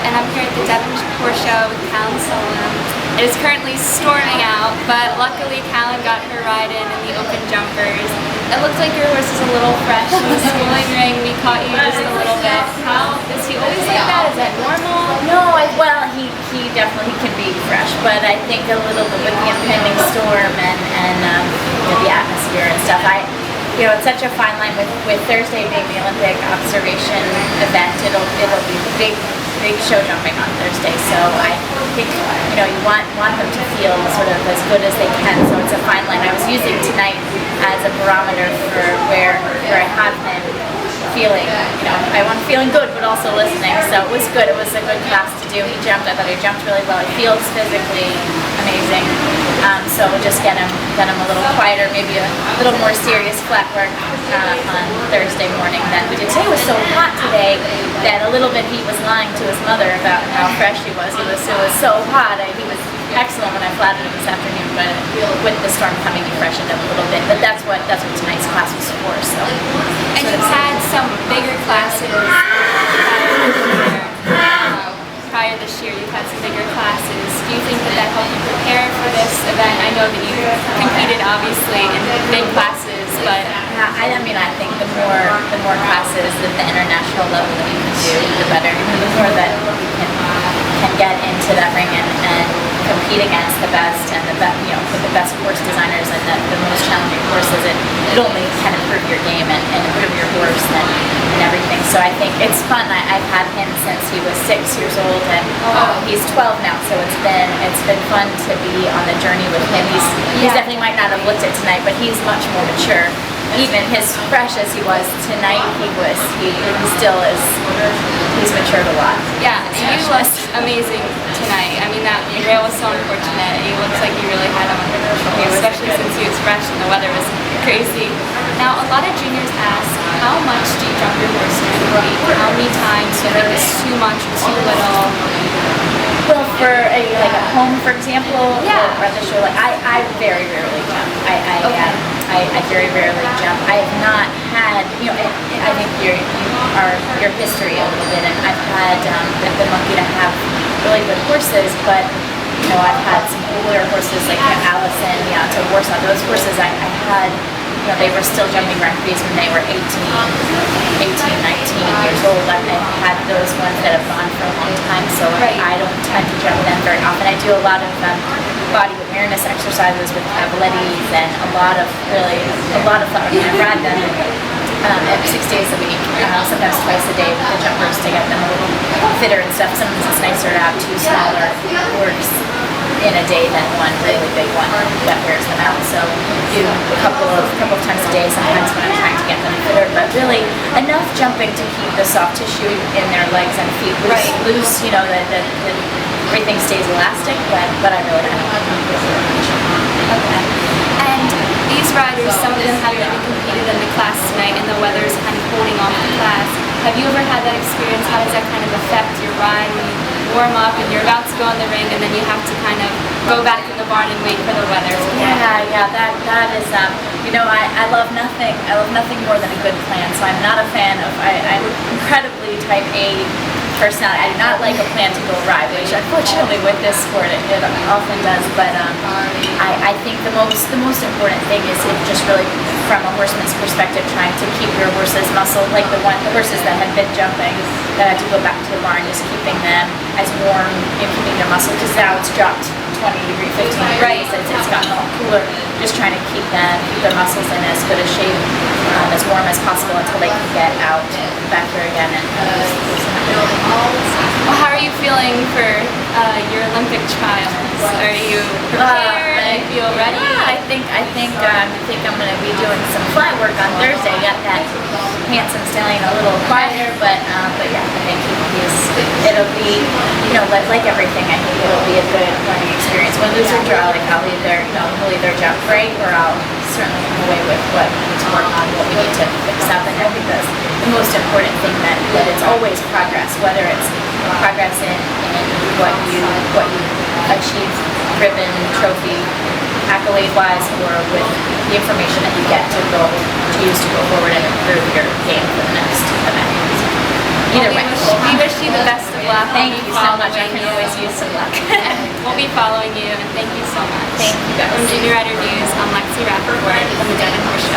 and I'm here at the Devon show with Callan Solem. It is currently storming out, but luckily Callan got her ride in the open jumpers. It looked like your horse was a little fresh in the schooling ring. We caught you just a little bit. How is he always like that? Is that normal? No, well, he definitely can be fresh, but I think a little bit with the impending storm and the atmosphere and stuff. It's such a fine line with Thursday being the Olympic observation event. It'll be big show jumping on Thursday. So I think you want them to feel sort of as good as they can. So it's a fine line. I was using tonight as a barometer for where I have him feeling. I want feeling good, but also listening. So it was good. It was a good class to do. He jumped. I thought he jumped really well. He feels physically amazing. So we'll just get him a little quieter, maybe a little more serious flat work on Thursday morning than we did today. It was so hot today that a little bit he was lying to his mother about how fresh he was. It was so hot. He was excellent when I flattered him this afternoon, but with the storm coming, he freshened up a little bit. But that's what tonight's class was for. So. And you've had some bigger classes prior this year. You've had some bigger classes. Do you think that helped you prepare for this event? I know that you competed obviously in big classes, but I think the more classes at the international level that you can do, the better. The more that you can get into that ring and compete against the best and with the best course designers and the most challenging courses, it only can improve your game and improve your horse and everything. So I think it's fun. I've had him since he was 6 years old, and he's 12 now. So it's been fun to be on the journey with him. He definitely might not have looked at tonight, but he's much more mature. Even as fresh as he was tonight, he still is. He's matured a lot. Yeah, you looked amazing tonight. I mean, that rail was so unfortunate. He looks like you really had him under control, especially since he was fresh and the weather was crazy. Now, a lot of juniors ask, how much do you jump your horse during the week? How many times? Do you think it's too much or too little? Well, for a home, for example, yeah, or at the show, I very rarely jump. I very rarely jump. I have not had, I think your history a little bit, and I've been lucky to have really good horses, but I've had some older horses like Allison, to Warsaw. Those horses I had, they were still jumping records when they were 18, 19 years old. I've had those ones that have gone for a long time, so I don't tend to jump them very often. I do a lot of body awareness exercises with cavalettis and a lot of fun. I ride them 6 days a week, sometimes twice a day with the jumpers to get them a little fitter and stuff. Sometimes it's nicer to have two smaller horses in a day than one really big one that wears them out. So do a couple of times a day sometimes when I'm trying to get them fitter, but really enough jumping to keep the soft tissue in their legs and feet loose, that everything stays elastic, but I really don't. Okay. And these riders, some of them haven't even competed in the class tonight, and the weather is kind of holding off the class. Have you ever had that experience? How does that kind of affect your ride when you warm up and you're about to go in the ring, and then you have to kind of go back in the barn and wait for the weather to clear? Yeah, that is, I love nothing. I love nothing more than a good plan. So I'm not a fan of. I'm incredibly type A personality. I do not like a plan to go ride, which unfortunately with this sport it often does. But I think the most important thing is just really from a horseman's perspective, trying to keep your horse's muscle, like the horses that had been jumping that had to go back to the barn, just keeping them as warm and keeping their muscle, because now it's dropped 20 degrees, 15 degrees, it's gotten a lot cooler. Just trying to keep their muscles in as good a shape, as warm as possible until they can get out back here again. Well, how are you feeling for your Olympic trials? Are you prepared? Do you feel ready? Yeah, I think I'm going to be doing some fly work on Thursday. Got that handsome stallion a little quieter, but yeah, I think it'll be like everything. I think it'll be a good learning experience. Win, lose or draw, he'll either jump great, or I'll certainly come away with what we need to work on, what we need to fix up. And I think that's the most important thing, that it's always progress, whether it's progress in what you achieve, ribbon, trophy, accolade-wise, or with the information that you get to use to go forward and improve your game for the next event. Either way. We wish you the best of luck. Thank you so much. I Following can you. always use some luck. And we'll be following you, and thank you so much. Thank you guys. From Junior Rider News, I'm Lexi Rappaport from the Devon Horse